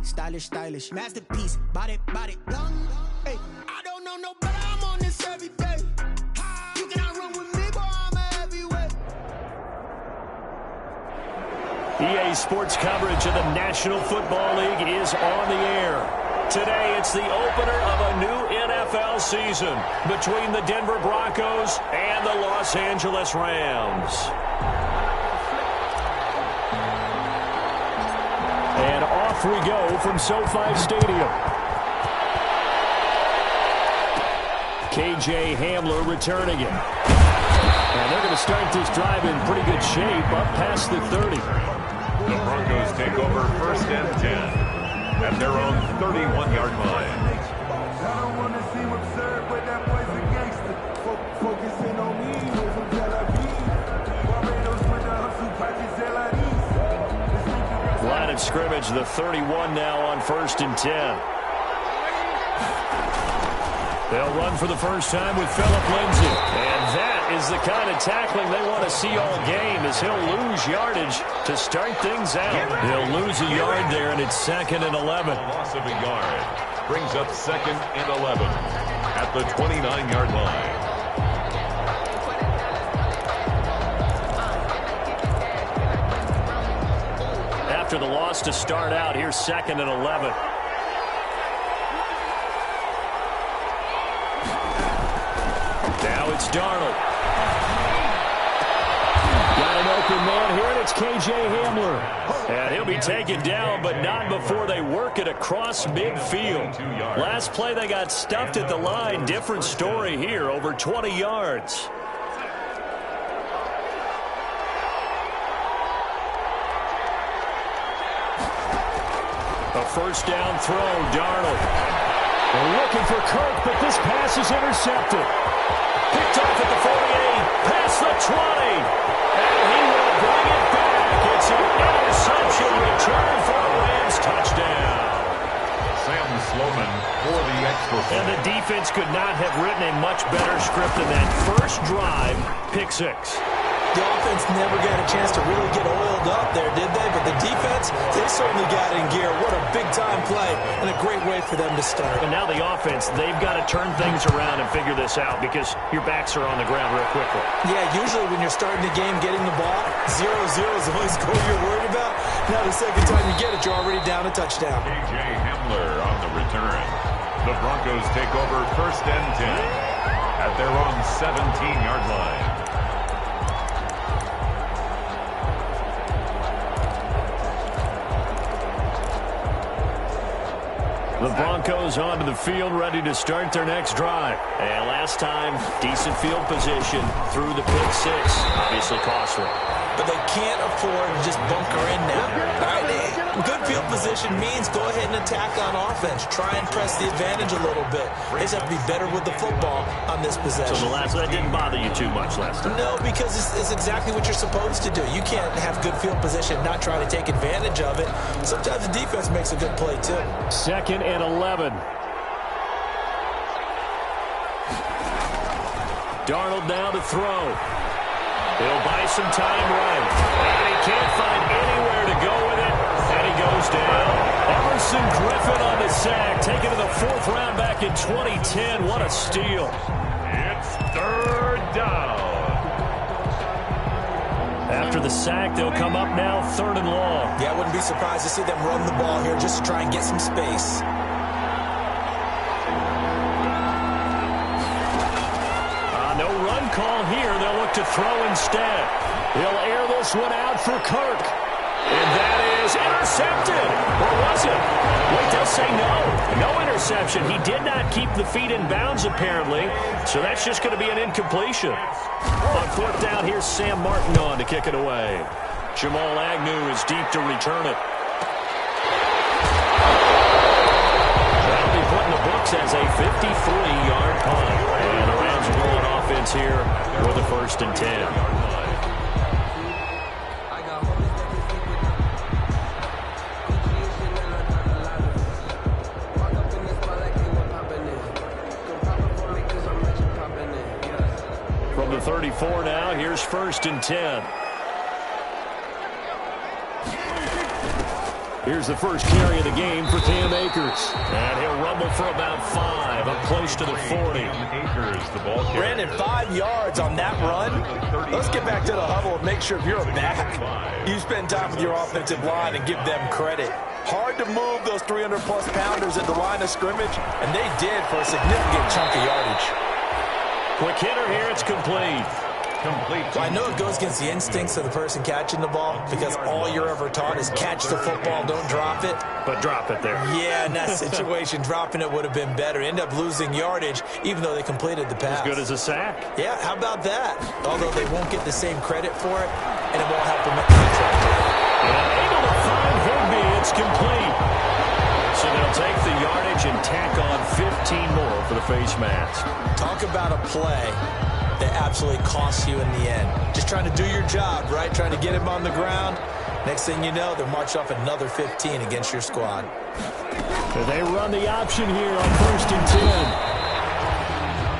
stylish, masterpiece, body, young. Hey, I don't know no better, I'm on this every day. You cannot run with me, boy, I'm a heavyweight. EA Sports coverage of the National Football League is on the air. Today, it's the opener of a new NFL season between the Denver Broncos and the Los Angeles Rams. And off we go from SoFi Stadium. KJ Hamler returning it. And they're going to start this drive in pretty good shape up past the 30. The Broncos take over 1st and 10 at their own 31-yard line. I don't want to seem absurd, but that boy's a gangster. Focusing on me, we're from Tel Aviv. Barbados with the hustle, pockets LIDs. Line of scrimmage, the 31 now on 1st and 10. They'll run for the first time with Phillip Lindsay. And that is the kind of tackling they want to see all game, as he'll lose yardage to start things out. He'll lose a yard there, and it's 2nd and 11. Loss of a yard brings up 2nd and 11 at the 29-yard line. After the loss to start out, here's 2nd and 11. Now it's Darnold. Got an open man here, and it's KJ Hamler. And he'll be taken down, but not before they work it across midfield. Last play, they got stuffed at the line. Different story here, over 20 yards. A first down throw, Darnold. They're looking for Kirk, but this pass is intercepted. Picked off at the 48, past the 20, and he will bring it back. It's an interception return for a Rams touchdown. Sam Sloman for the extra point. And the defense could not have written a much better script than that. First drive, pick 6. The offense never got a chance to really get oiled up there, did they? But the defense, they certainly got in gear. What a big-time play and a great way for them to start. And now the offense, they've got to turn things around and figure this out because your backs are on the ground real quickly. Yeah, usually when you're starting a game, getting the ball, 0-0 is the only score you're worried about. Now the second time you get it, you're already down a touchdown. KJ Hamler on the return. The Broncos take over 1st and 10 at their own 17-yard line. The Broncos onto the field, ready to start their next drive. And last time, decent field position through the pick 6. Obviously costly. But they can't afford to just bunker in now. All right, good field position means go ahead and attack on offense. Try and press the advantage a little bit. They just have to be better with the football on this possession. So that didn't bother you too much last time? No, because it's exactly what you're supposed to do. You can't have good field position and not try to take advantage of it. Sometimes the defense makes a good play, too. 2nd and 11. Darnold now to throw. He'll buy some time right. And he can't find anywhere to go with it. And he goes down. Emerson Griffin on the sack. Taken to the 4th round back in 2010. What a steal. It's 3rd down. After the sack, they'll come up now 3rd and long. Yeah, I wouldn't be surprised to see them run the ball here just to try and get some space. No run call here. They'll look to throw instead. He'll air this one out for Kirk. And that is intercepted. Or was it? Wait, they'll say no. No interception. He did not keep the feet in bounds, apparently. So that's just going to be an incompletion. On 4th down, here's Sam Martin on to kick it away. Jamal Agnew is deep to return it. That'll be put in the books as a 53-yard punt. And the Rams are going offense here with a 1st and 10. From the 34 now, here's 1st and 10. Here's the first carry of the game for Cam Akers. And he'll rumble for about 5, up close to the 40. Brandon, 5 yards on that run. Let's get back to the huddle and make sure if you're a back, you spend time with your offensive line and give them credit. Hard to move those 300-plus pounders at the line of scrimmage, and they did for a significant chunk of yardage. Quick hitter here, it's complete. Well, I know it goes against the instincts of the person catching the ball because all you're ever taught is catch the football, don't drop it. But drop it there. Yeah, in that situation, dropping it would have been better. End up losing yardage, even though they completed the pass. As good as a sack. Yeah, how about that? Although they won't get the same credit for it, and it won't help them at contract. And able to find Higbee, it's complete. So they'll take the yardage and tack on 15 more for the face mask. Talk about a play that absolutely costs you in the end. Just trying to do your job, right? Trying to get him on the ground. Next thing you know, they'll march off another 15 against your squad. They run the option here on 1st and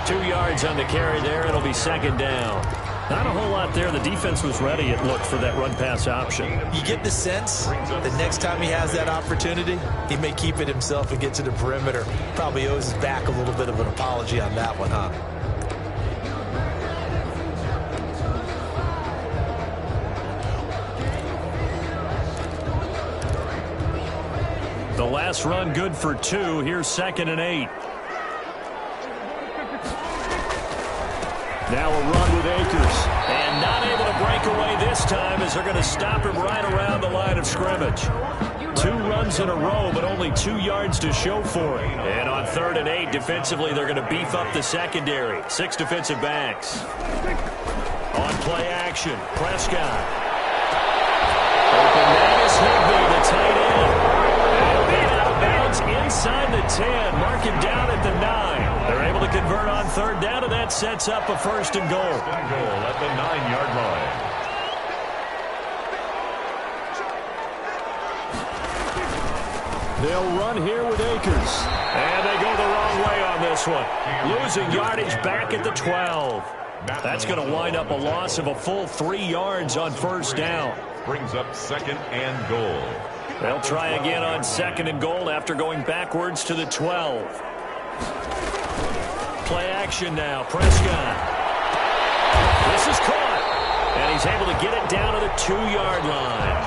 10. 2 yards on the carry there. It'll be 2nd down. Not a whole lot there. The defense was ready, it looked, for that run-pass option. You get the sense that next time he has that opportunity, he may keep it himself and get to the perimeter. Probably owes his back a little bit of an apology on that one, huh? The last run good for 2. Here's 2nd and 8. Now a run with Akers. And not able to break away this time as they're going to stop him right around the line of scrimmage. 2 runs in a row, but only 2 yards to show for it. And on 3rd and 8, defensively, they're going to beef up the secondary. 6 defensive backs. On play action, Prescott. Open man is Higbee, the tight end. Inside the 10, mark him down at the 9. They're able to convert on 3rd down, and that sets up a 1st and goal. Goal at the 9-yard line. They'll run here with Akers. And they go the wrong way on this one. Losing yardage back at the 12. That's going to wind up a loss of a full 3 yards on 1st down. Brings up 2nd and goal. They'll try again on 2nd and goal after going backwards to the 12. Play action now. Prescott. This is caught. And he's able to get it down to the 2-yard line.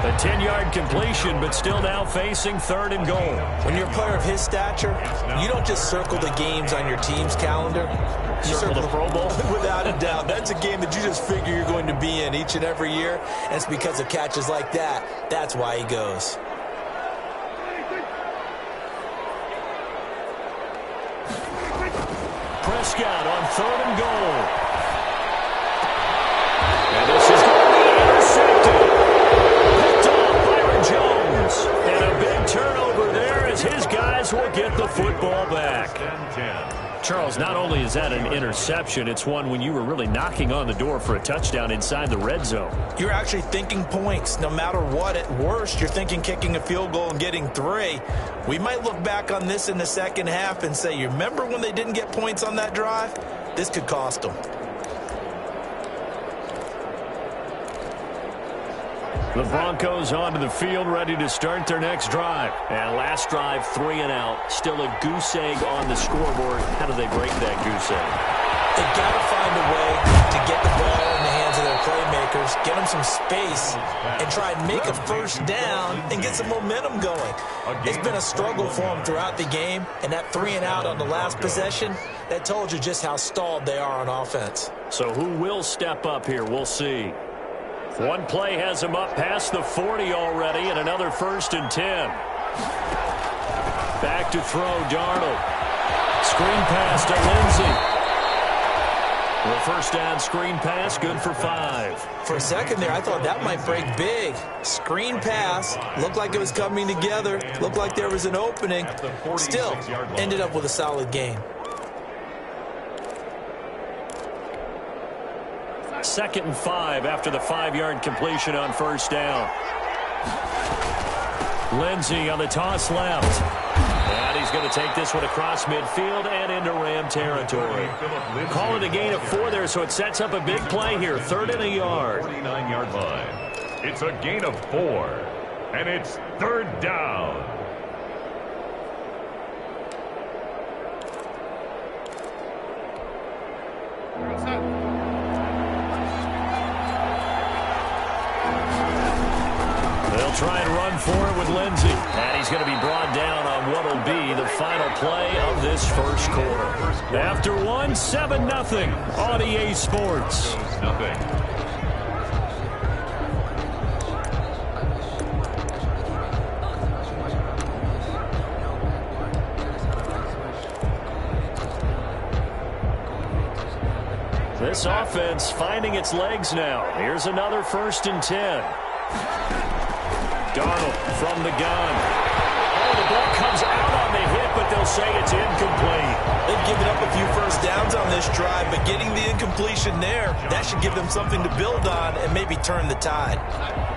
A 10-yard completion, but still now facing 3rd and goal. When you're a player of his stature, you don't just circle the games on your team's calendar. You circle the Pro Bowl? Without a doubt. That's a game that you just figure you're going to be in each and every year. And it's because of catches like that. That's why he goes. Prescott on 3rd and goal. And this is going to be intercepted. Picked off Byron Jones. And a big turnover there as his guys will get the football back. Charles, not only is that an interception, it's one when you were really knocking on the door for a touchdown inside the red zone. You're actually thinking points no matter what. At worst, you're thinking kicking a field goal and getting 3. We might look back on this in the second half and say, you remember when they didn't get points on that drive? This could cost them. The Broncos onto the field, ready to start their next drive. And last drive, 3 and out. Still a goose egg on the scoreboard. How do they break that goose egg? They've got to find a way to get the ball in the hands of their playmakers, get them some space, and try and make a 1st down and get some momentum going. It's been a struggle for them throughout the game, and that 3 and out on the last possession, that told you just how stalled they are on offense. So who will step up here? We'll see. One play has him up past the 40 already, and another 1st and 10. Back to throw, Darnold. Screen pass to Lindsey. The 1st down screen pass, good for 5. For a second there, I thought that might break big. Screen pass, looked like it was coming together, looked like there was an opening. Still, ended up with a solid gain. 2nd and 5 after the 5-yard completion on 1st down. Lindsey on the toss left. And he's going to take this one across midfield and into Ram territory. Call it a gain of 4 there, so it sets up a big play here. 3rd and a yard. 49-yard line. It's a gain of 4. and it's third down. They'll try and run for it with Lindsey. And he's going to be brought down on what will be the final play of this first quarter. After one, 7-0 on EA Sports. Nothing. This offense finding its legs now. Here's another 1st and 10. Darnold from the gun. Oh, the ball comes out on the hit, but they'll say it's incomplete. They've given up a few first downs on this drive, but getting the incompletion there, that should give them something to build on and maybe turn the tide.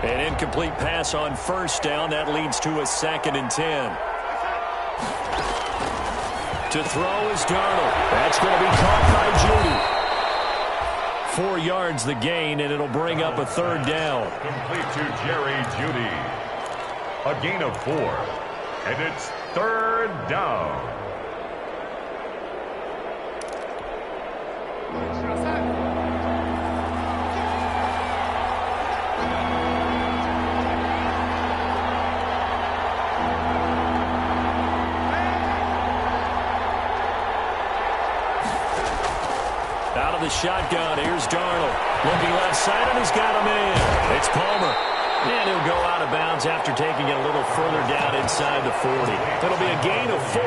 An incomplete pass on 1st down. That leads to a 2nd and 10. To throw is Darnold. That's going to be caught by Judy. 4 yards the gain, and it'll bring up a 3rd down. Complete to Jerry Judy. A gain of 4, and it's 3rd down. Out of the shotgun, here's Darnold. Looking left side, and he's got him in. It's Palmer. And he'll go out of bounds after taking it a little further down inside the 40. It'll be a gain of 4,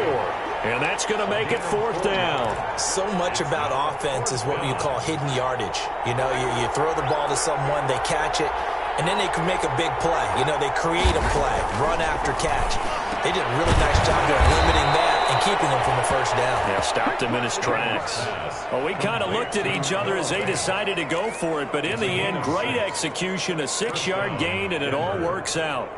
and that's going to make it 4th down. So much about offense is what you call hidden yardage. You know, you throw the ball to someone, they catch it, and then they can make a big play. You know, they create a play, run after catch. They did a really nice job of limiting that and keeping him from a 1st down. Yeah, stopped him in his tracks. Well, we kind of looked at each other as they decided to go for it, but in the end, great execution, a 6-yard gain, and it all works out.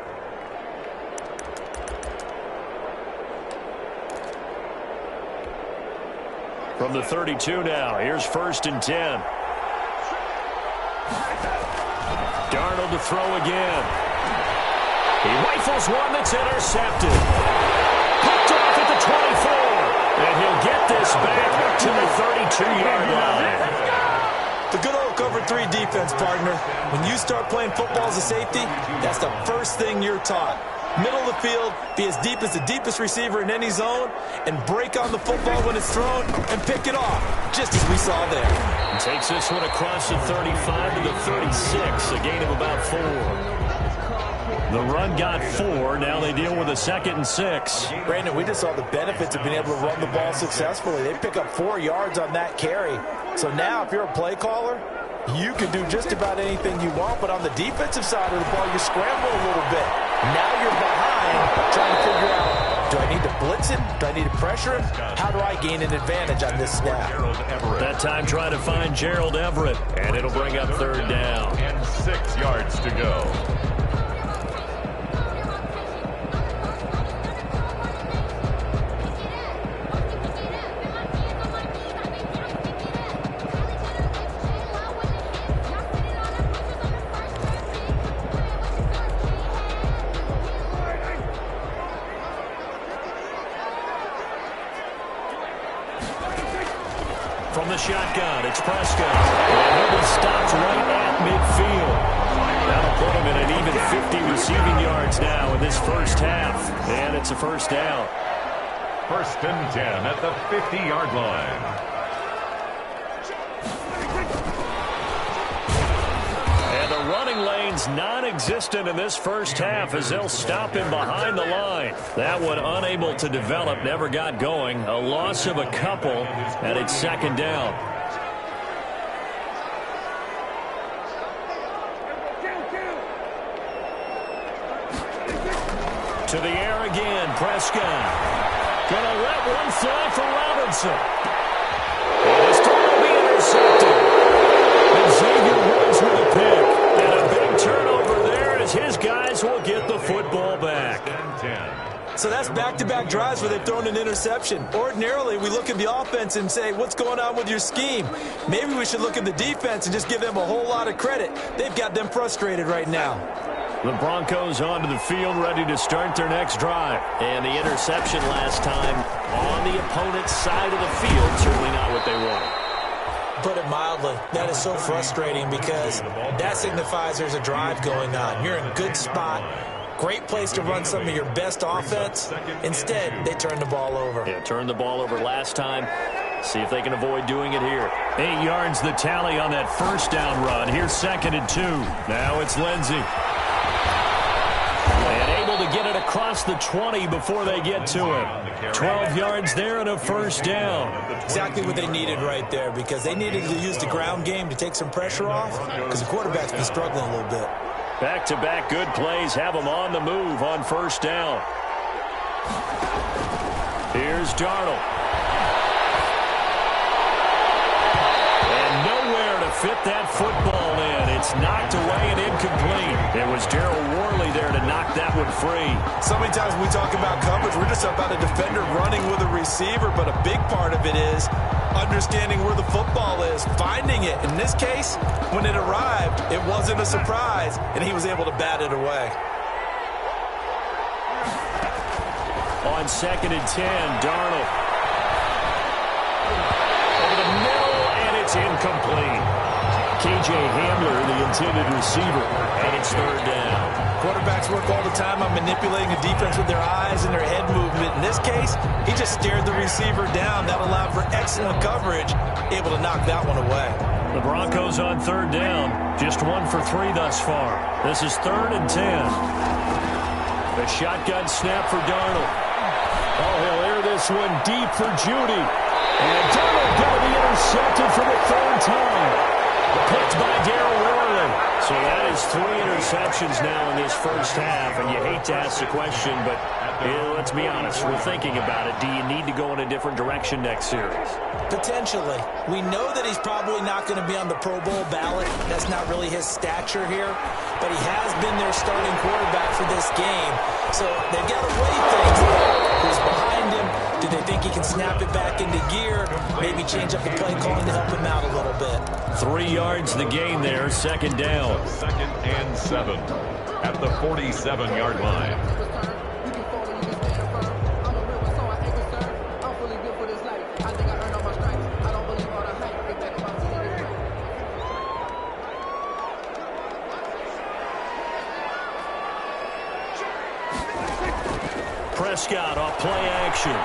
From the 32 now, here's 1st and 10. Darnold to throw again. He rifles one that's intercepted. Picked off at the 24. And he'll get this back to the 32-yard line. The good old cover 3 defense, partner. When you start playing football as a safety, that's the first thing you're taught. Middle of the field, be as deep as the deepest receiver in any zone, and break on the football when it's thrown and pick it off, just as we saw there. And takes this one across the 35 to the 36, a gain of about 4. The run got 4. Now they deal with a 2nd and 6. Brandon, we just saw the benefits of being able to run the ball successfully. They pick up 4 yards on that carry. So now if you're a play caller, you can do just about anything you want. But on the defensive side of the ball, you scramble a little bit. Now you're behind trying to figure out, do I need to blitz him? Do I need to pressure him? How do I gain an advantage on this snap? That time trying to find Gerald Everett. And it'll bring up 3rd down. And 6 yards to go. From the shotgun, it's Prescott. And he'll be stopped right at midfield. That'll put him at an even 50 receiving yards now in this first half. And it's a 1st down. 1st and 10 at the 50-yard line. And the running lane's non-existent in this first half as they'll stop him behind the line. That one unable to develop, never got going. A loss of a couple, and it's 2nd down. To the air again, Prescott. Gonna let one fly for Robinson. And this time will be intercepted. And Xavier Woods with a pick. And a big turnover there as his guys will get the football back. So that's back-to-back drives where they've thrown an interception. Ordinarily, we look at the offense and say, what's going on with your scheme? Maybe we should look at the defense and just give them a whole lot of credit. They've got them frustrated right now. The Broncos onto the field, ready to start their next drive. And the interception last time on the opponent's side of the field, certainly not what they wanted. Put it mildly, that is so frustrating because that signifies there's a drive going on. You're in a good spot, great place to run some of your best offense. Instead, they turn the ball over. Yeah, turned the ball over last time. See if they can avoid doing it here. 8 yards the tally on that first down run. Here's 2nd and 2. Now it's Lindsey. And able to get it across the 20 before they get to it. 12 yards there and a first down. Exactly what they needed right there because they needed to use the ground game to take some pressure off because the quarterback's been struggling a little bit. Back-to-back good plays have them on the move on first down. Here's Darnold. Fit that football in. It's knocked away and incomplete. It was Darryl Worley there to knock that one free. So many times when we talk about coverage, we're just about a defender running with a receiver, but a big part of it is understanding where the football is, finding it. In this case, when it arrived, it wasn't a surprise, and he was able to bat it away. On 2nd and 10, Darnold. Over the middle, and it's incomplete. K.J. Hamler, the intended receiver, and it's 3rd down. Quarterbacks work all the time on manipulating a defense with their eyes and their head movement. In this case, he just stared the receiver down. That allowed for excellent coverage, able to knock that one away. The Broncos on 3rd down, just 1 for 3 thus far. This is 3rd and 10. The shotgun snap for Darnold. Oh, he'll air this one deep for Judy. And Darnold going to be intercepted for the 3rd time. Picked by Darryl Worley. So that is 3 interceptions now in this first half. And you hate to ask the question, but let's be honest. We're thinking about it. Do you need to go in a different direction next series? Potentially. We know that he's probably not going to be on the Pro Bowl ballot. That's not really his stature here. But he has been their starting quarterback for this game. So they've got to weigh things. Who's behind him? Do they think he can snap it back into gear? Maybe change up the play calling to help him out a little bit. 3 yards the gain there, 2nd down. 2nd and 7 at the 47-yard line. Prescott off play action.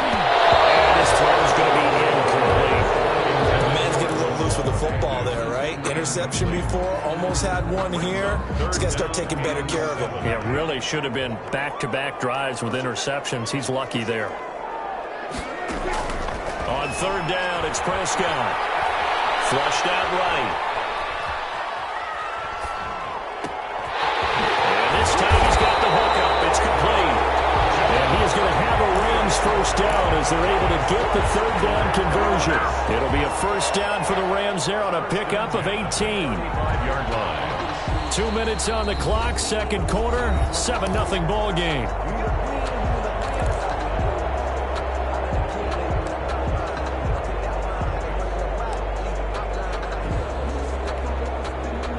And his throw is going to be incomplete. The man's getting a little loose with the football there, right? Interception before, almost had one here. He's got to start taking better care of it. Yeah, really should have been back-to-back drives with interceptions. He's lucky there. On 3rd down, it's Prescott. Flushed out right. Going to have a Rams first down as they're able to get the 3rd down conversion. It'll be a first down for the Rams there on a pickup of 18. 5-yard line. 2 minutes on the clock, 2nd quarter, 7-0 ball game.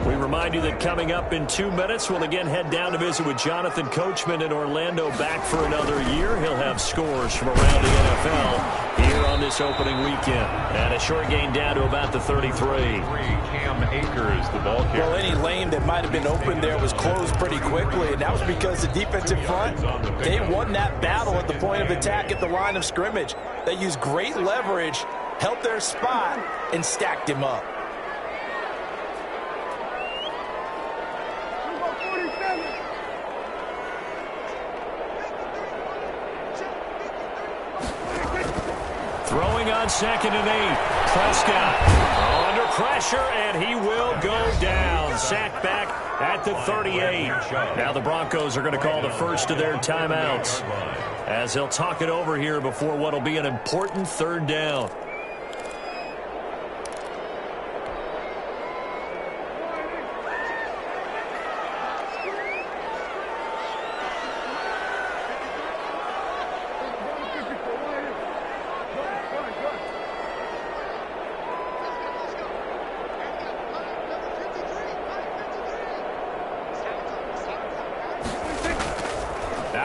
We remind you that coming up in 2 minutes, we'll again head down to visit with Jonathan Coachman in Orlando, back for another year. He'll have scores from around the NFL here on this opening weekend. And a short gain down to about the 33. Cam Akers, the ball carrier. Well, any lane that might have been open there was closed pretty quickly, and that was because the defensive front, they won that battle at the point of attack at the line of scrimmage. They used great leverage, held their spot, and stacked him up. Throwing on 2nd and 8. Prescott under pressure, and he will go down. Sacked back at the 38. Now the Broncos are going to call the first of their timeouts as they'll talk it over here before what will be an important 3rd down.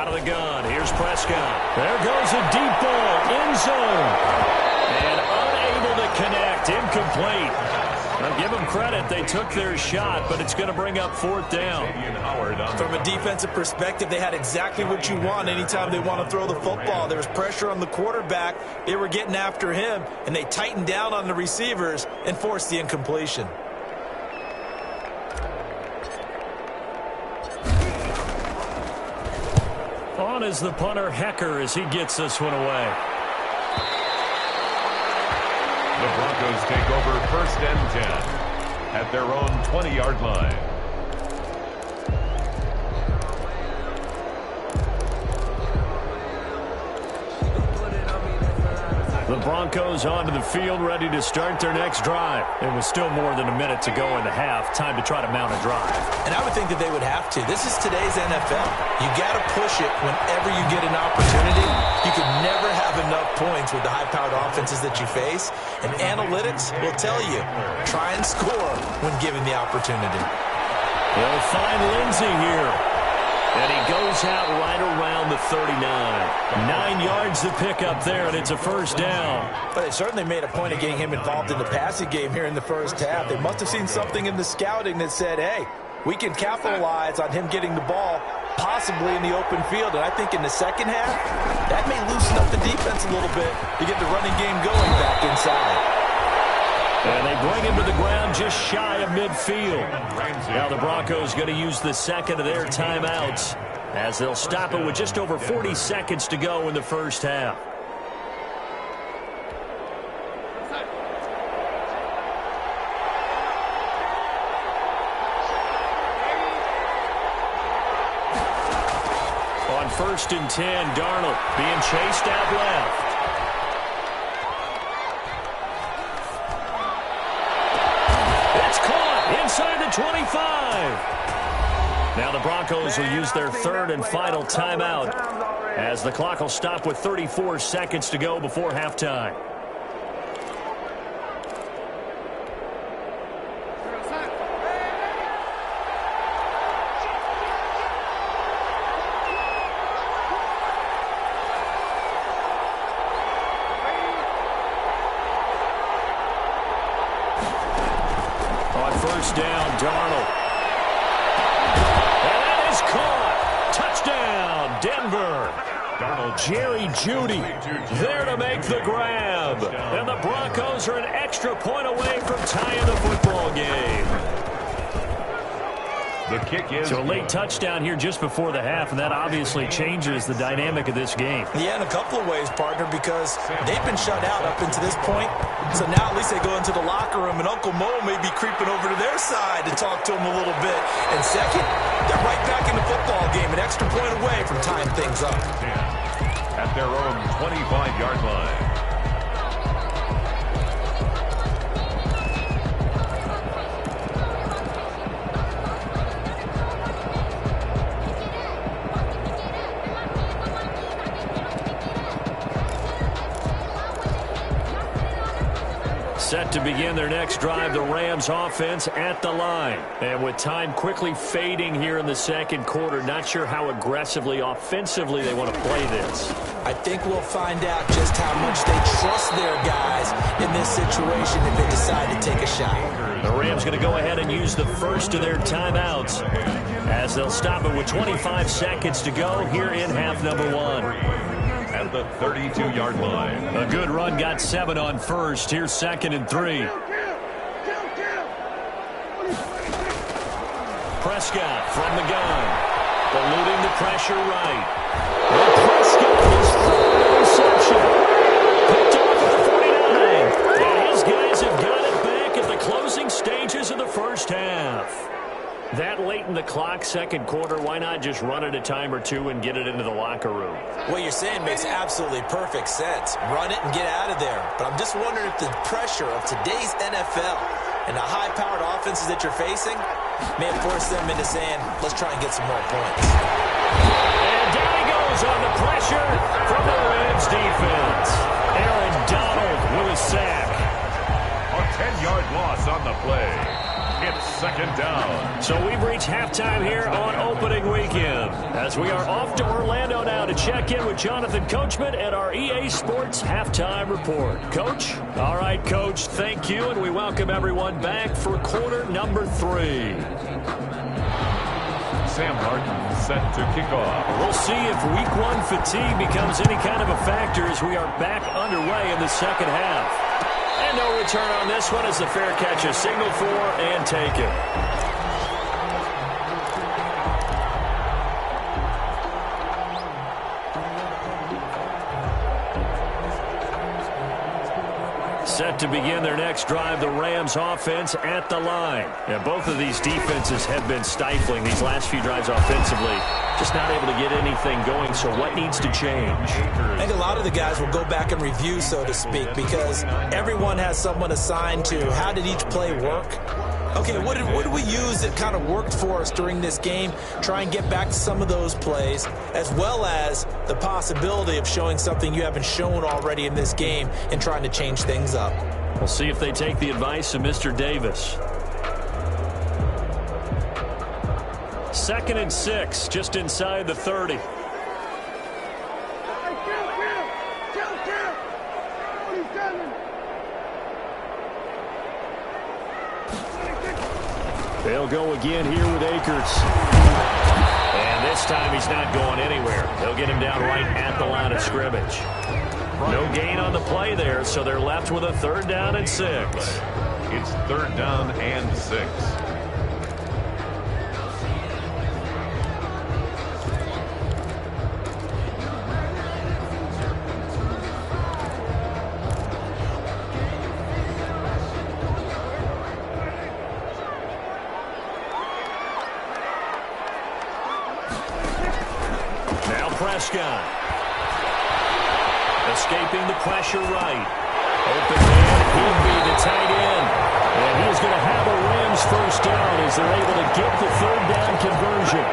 Out of the gun, here's Prescott. There goes a deep ball, end zone. And unable to connect, incomplete. Now give them credit, they took their shot, but it's going to bring up fourth down. From a defensive perspective, they had exactly what you want anytime they want to throw the football. There was pressure on the quarterback, they were getting after him, and they tightened down on the receivers and forced the incompletion. On is the punter, Hecker, as he gets this one away. The Broncos take over first and 10 at their own 20-yard line. The Broncos onto the field, ready to start their next drive. It was still more than a minute to go in the half. Time to try to mount a drive. And I would think that they would have to. This is today's NFL. You got to push it whenever you get an opportunity. You can never have enough points with the high-powered offenses that you face. And analytics will tell you, try and score when given the opportunity. They'll find Lindsey here. And he goes out right around the 39. 9 yards to pick up there, and it's a first down. But they certainly made a point of getting him involved in the passing game here in the first half. They must have seen something in the scouting that said, hey, we can capitalize on him getting the ball possibly in the open field. And I think in the second half, that may loosen up the defense a little bit to get the running game going back inside. And they bring him to the ground just shy of midfield. Now the Broncos going to use the second of their timeouts as they'll stop it with just over 40 seconds to go in the first half. On first and 10, Darnold being chased out left. Inside the 25. Now the Broncos will use their third and final timeout as the clock will stop with 34 seconds to go before halftime. First down, Darnold. And that is caught. Touchdown, Denver. Jerry Jeudy there to make the grab. And the Broncos are an extra point away from tying the football game. The kick is so a late touchdown here just before the half, and that obviously changes the dynamic of this game. Yeah, in a couple of ways, partner, because they've been shut out up until this point. So now at least they go into the locker room, and Uncle Mo may be creeping over to their side to talk to him a little bit. And second, they're right back in the football game, an extra point away from tying things up. At their own 25-yard line. Set to begin their next drive, the Rams offense at the line. And with time quickly fading here in the second quarter, not sure how aggressively, offensively they want to play this. I think we'll find out just how much they trust their guys in this situation if they decide to take a shot. The Rams going to go ahead and use the first of their timeouts as they'll stop it with 25 seconds to go here in half number one. At the 32-yard line. A good run, got 7 on first. Here's second and 3. Prescott from the gun. Eluding the pressure right. And Prescott is reception. Picked off at the 49. And his guys have got it back at the closing stages of the first half. That late in the clock, second quarter, why not just run it a time or two and get it into the locker room? What you're saying makes absolutely perfect sense. Run it and get out of there. But I'm just wondering if the pressure of today's NFL and the high-powered offenses that you're facing may have forced them into saying, let's try and get some more points. And down he goes on the pressure from the Rams defense. Aaron Donald with a sack. A 10-yard loss on the play. It's second down. So we've reached halftime here on opening weekend, as we are off to Orlando now to check in with Jonathan Coachman at our EA Sports Halftime Report. Coach? All right, Coach, thank you, and we welcome everyone back for quarter number 3. Sam Martin set to kick off. We'll see if week 1 fatigue becomes any kind of a factor as we are back underway in the second half. And no return on this one as the fair catch is signaled for and taken. Set to begin their next drive, the Rams offense at the line. Yeah, both of these defenses have been stifling these last few drives offensively. Just not able to get anything going, so what needs to change? I think a lot of the guys will go back and review, so to speak, because everyone has someone assigned to how did each play work. Okay, what did we use that kind of worked for us during this game? Try and get back to some of those plays, as well as the possibility of showing something you haven't shown already in this game and trying to change things up. We'll see if they take the advice of Mr. Davis. 2nd and 6, just inside the 30. They'll go again here with Akers. And this time he's not going anywhere. They'll get him down right at the line of scrimmage. No gain on the play there, so they're left with a 3rd down and 6. It's 3rd down and 6. Prescott. Escaping the pressure right. Open man, he'll be the tight end. And he's going to have a Rams 1st down as they're able to get the 3rd down conversion.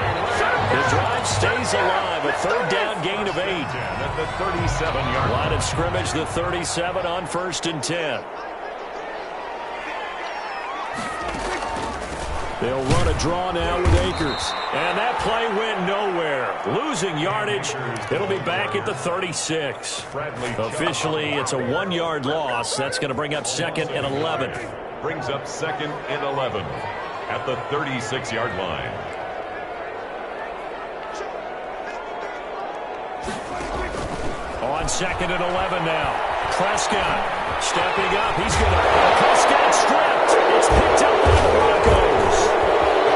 The drive stays alive. A 3rd down gain of 8. At the 37-yard line of scrimmage, the 37 on 1st and 10. They'll run a draw now with Akers. And that play went nowhere. Losing yardage. It'll be back at the 36. Officially, it's a 1-yard loss. That's going to bring up 2nd and 11. Brings up 2nd and 11 at the 36-yard line. On 2nd and 11 now. Prescott stepping up. He's going to... Prescott stripped. It's picked up by the Broncos.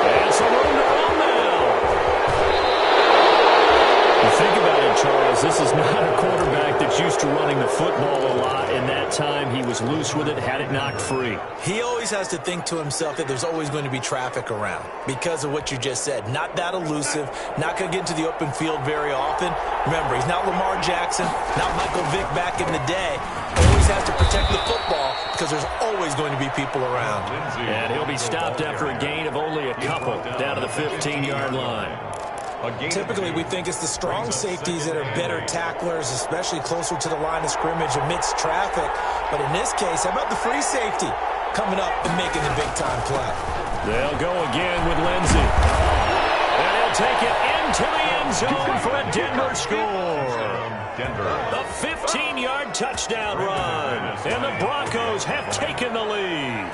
And some room to run now. You think about it, Charles, this is not a quarterback that's used to running the football a lot. In that time, he was loose with it, had it knocked free. He always has to think to himself that there's always going to be traffic around because of what you just said. Not that elusive, not going to get into the open field very often. Remember, he's not Lamar Jackson, not Michael Vick back in the day. Always has to protect the football because there's always going to be people around. And he'll be stopped after a gain of only a couple down to the 15-yard line. Typically, we think it's the strong safeties that are better tacklers, especially closer to the line of scrimmage amidst traffic. But in this case, how about the free safety coming up and making the big-time play? They'll go again with Lindsey. And he'll take it into the end zone for a Denver score. The 15-yard touchdown run. And the Broncos have taken the lead.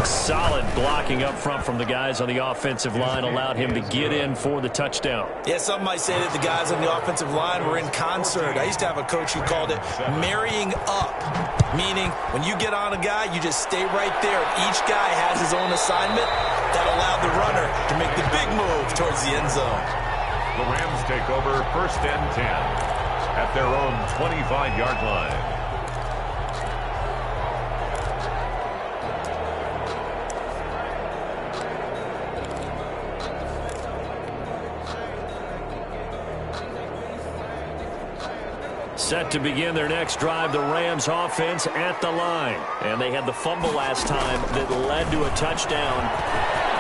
Solid blocking up front from the guys on the offensive line allowed him to get in for the touchdown. Yeah, some might say that the guys on the offensive line were in concert. I used to have a coach who called it marrying up, meaning when you get on a guy, you just stay right there. Each guy has his own assignment that allowed the runner to make the big move towards the end zone. The Rams take over 1st and 10 at their own 25-yard line. Set to begin their next drive, the Rams offense at the line. And they had the fumble last time that led to a touchdown.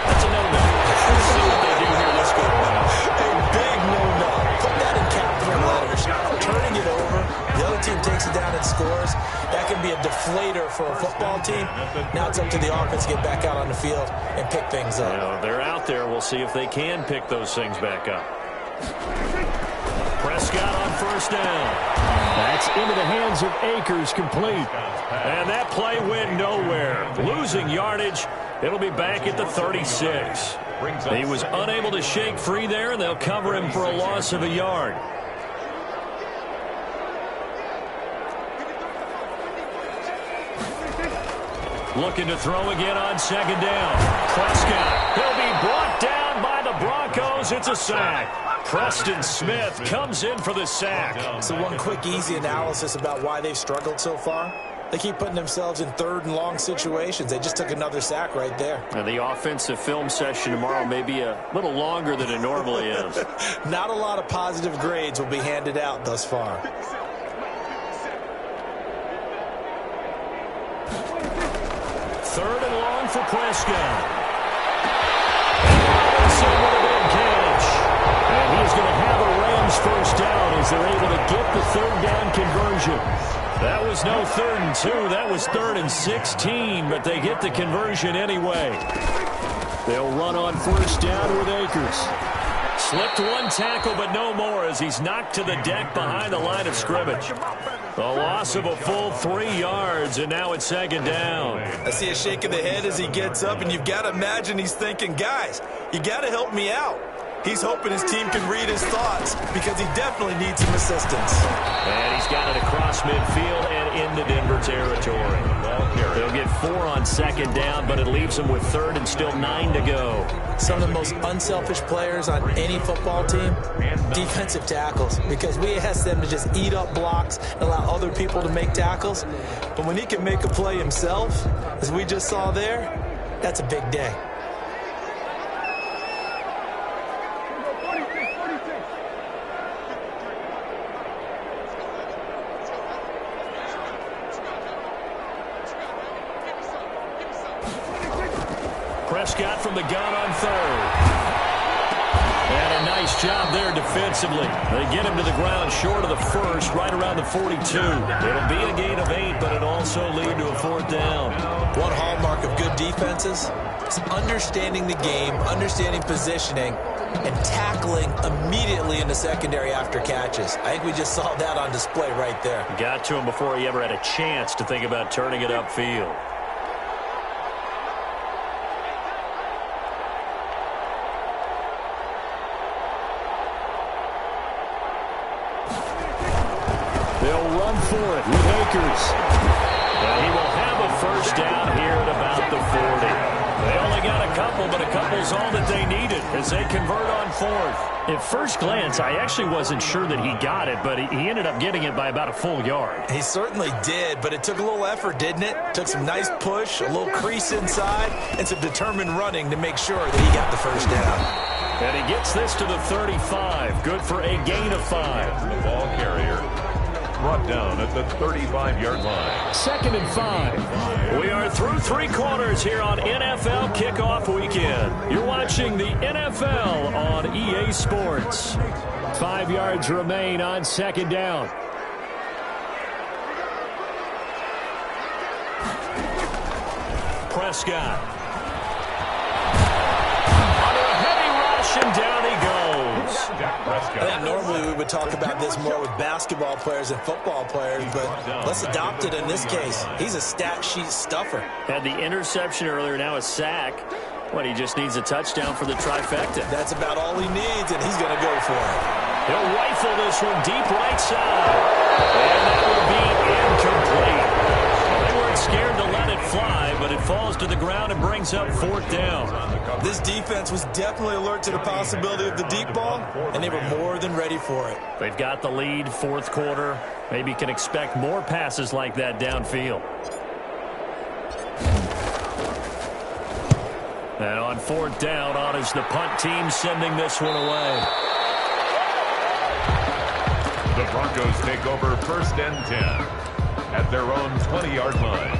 That's a no-no. Let's see what they do here this go around. A big no-no. Put that in capital letters. Turning it over. The other team takes it down and scores. That can can be a deflator for a football team. Now it's up to the offense to get back out on the field and pick things up. Well, they're out there. We'll see if they can pick those things back up. Prescott on first down. That's into the hands of Akers, complete. And that play went nowhere. Losing yardage. It'll be back at the 36. He was unable to shake free there, and they'll cover him for a loss of a yard. Looking to throw again on second down. Prescott. He'll be brought down by the Broncos. It's a sack. Preston Smith comes in for the sack. So one quick, easy analysis about why they've struggled so far. They keep putting themselves in 3rd and long situations. They just took another sack right there. And the offensive film session tomorrow may be a little longer than it normally is. Not a lot of positive grades will be handed out thus far. 3rd and long for Prescott. Robinson with a big catch. And he's going to have a Rams first down as they're able to get the 3rd down conversion. That was no 3rd and 2. That was 3rd and 16, but they get the conversion anyway. They'll run on first down with Akers. Slipped one tackle, but no more as he's knocked to the deck behind the line of scrimmage. A loss of a full 3 yards, and now it's 2nd down. I see a shake of the head as he gets up, and you've got to imagine he's thinking, guys, you got to help me out. He's hoping his team can read his thoughts because he definitely needs some assistance. And he's got it across midfield and into Denver territory. They'll get 4 on 2nd down, but it leaves them with 3rd and still 9 to go. Some of the most unselfish players on any football team, defensive tackles, because we ask them to just eat up blocks and allow other people to make tackles. But when he can make a play himself, as we just saw there, that's a big day. Prescott from the gun on 3rd. And a nice job there defensively. They get him to the ground short of the 1st, right around the 42. It'll be a gain of 8, but it'll also lead to a 4th down. One hallmark of good defenses is understanding the game, understanding positioning, and tackling immediately in the secondary after catches. I think we just saw that on display right there. Got to him before he ever had a chance to think about turning it upfield. They'll run for it with Akers. And he will have a first down here at about the 40. They only got a couple, but a couple's all that they needed as they convert on 4th. At first glance, I actually wasn't sure that he got it, but he ended up getting it by about a full yard. He certainly did, but it took a little effort, didn't it? Took some nice push, a little crease inside, and some determined running to make sure that he got the first down. And he gets this to the 35. Good for a gain of 5. The ball carrier brought down at the 35-yard line. 2nd and 5. We are through 3 quarters here on NFL Kickoff Weekend. You're watching the NFL on EA Sports. 5 yards remain on 2nd down. Prescott. Under a heavy rush, and down he goes. I think normally we would talk about this more with basketball players and football players, but let's adopt it in this case. He's a stat sheet stuffer. Had the interception earlier, now a sack. What, he just needs a touchdown for the trifecta. That's about all he needs, and he's going to go for it. He'll rifle this one deep right side. And that will be incomplete. Well, they weren't scared to let it fly, but it falls to the ground and brings up 4th down. This defense was definitely alert to the possibility of the deep ball, and they were more than ready for it. They've got the lead, 4th quarter. Maybe can expect more passes like that downfield. And on 4th down, on is the punt team sending this one away. The Broncos take over 1st and 10 at their own 20-yard line.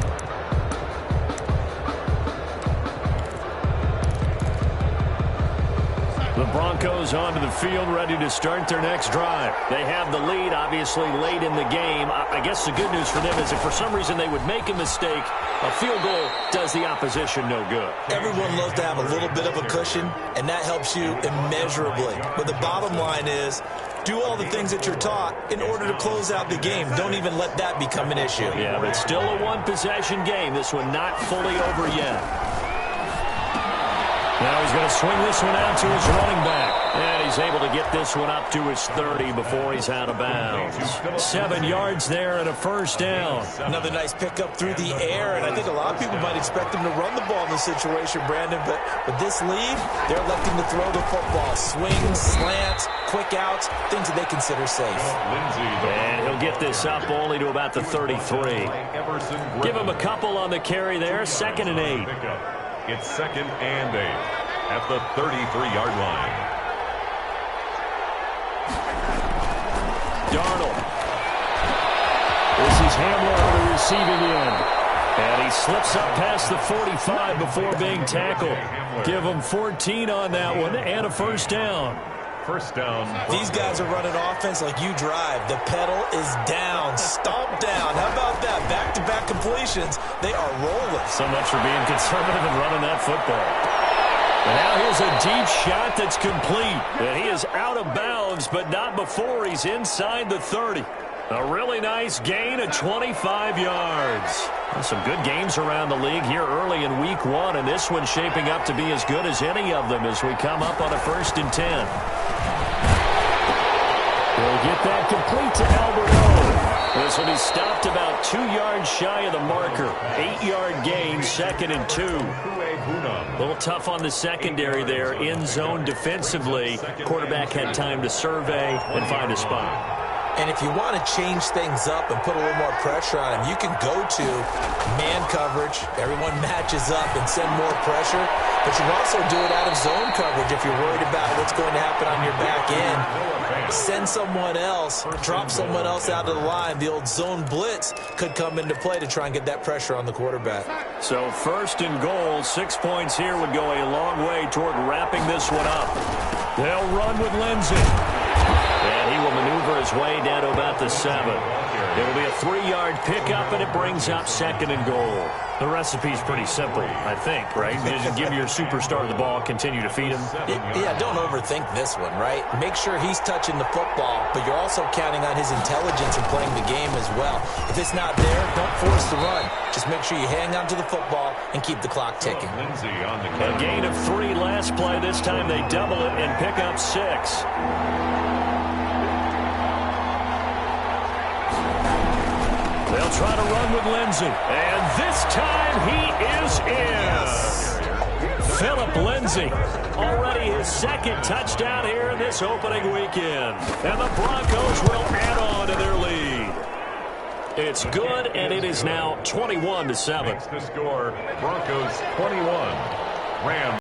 The Broncos onto the field, ready to start their next drive. They have the lead, obviously, late in the game. I guess the good news for them is if for some reason they would make a mistake, a field goal does the opposition no good. Everyone loves to have a little bit of a cushion, and that helps you immeasurably. But the bottom line is, do all the things that you're taught in order to close out the game. Don't even let that become an issue. Yeah, but still a one-possession game. This one not fully over yet. Now he's going to swing this one out to his running back. And he's able to get this one up to his 30 before he's out of bounds. 7 yards there and a first down. Another nice pickup through the air, and I think a lot of people might expect him to run the ball in this situation, Brandon, but with this lead, they're electing to throw the football. Swings, slants, quick outs, things that they consider safe. And he'll get this up only to about the 33. Give him a couple on the carry there, 2nd and 8. It's 2nd and 8 at the 33-yard line. Darnold. This is Hamler on the receiving end. And he slips up past the 45 before being tackled. Give him 14 on that one and a first down. First down. These guys are running offense like you drive. The pedal is down, stomp down. How about that? Back-to-back completions. They are rolling. So much for being conservative and running that football. And now here's a deep shot that's complete. And he is out of bounds, but not before he's inside the 30. A really nice gain of 25 yards. And some good games around the league here early in week 1, and this one's shaping up to be as good as any of them as we come up on a 1st and 10. He'll get that complete to Alberto. This will be stopped about 2 yards shy of the marker. 8-yard gain, 2nd and 2. A little tough on the secondary there, in zone defensively. Quarterback had time to survey and find a spot. And if you want to change things up and put a little more pressure on him, you can go to man coverage. Everyone matches up and send more pressure. But you can also do it out of zone coverage if you're worried about what's going to happen on your back end. Send someone else, drop someone else out of the line. The old zone blitz could come into play to try and get that pressure on the quarterback. So 1st and goal, 6 points here would go a long way toward wrapping this one up. They'll run with Lindsey. And he will maneuver his way down to about the 7. It will be a 3-yard pickup, and it brings up 2nd and goal. The recipe's pretty simple, I think, right? You just give your superstar the ball, continue to feed him. Yeah, don't overthink this one, right? Make sure he's touching the football, but you're also counting on his intelligence in playing the game as well. If it's not there, don't force the run. Just make sure you hang on to the football and keep the clock ticking. A gain of 3 last play. This time they double it and pick up 6. They'll try to run with Lindsey. And this time he is in. Philip Lindsey, already his 2nd touchdown here in this opening weekend. And the Broncos will add on to their lead. It's good, and it is now 21-7. The score, Broncos 21, Rams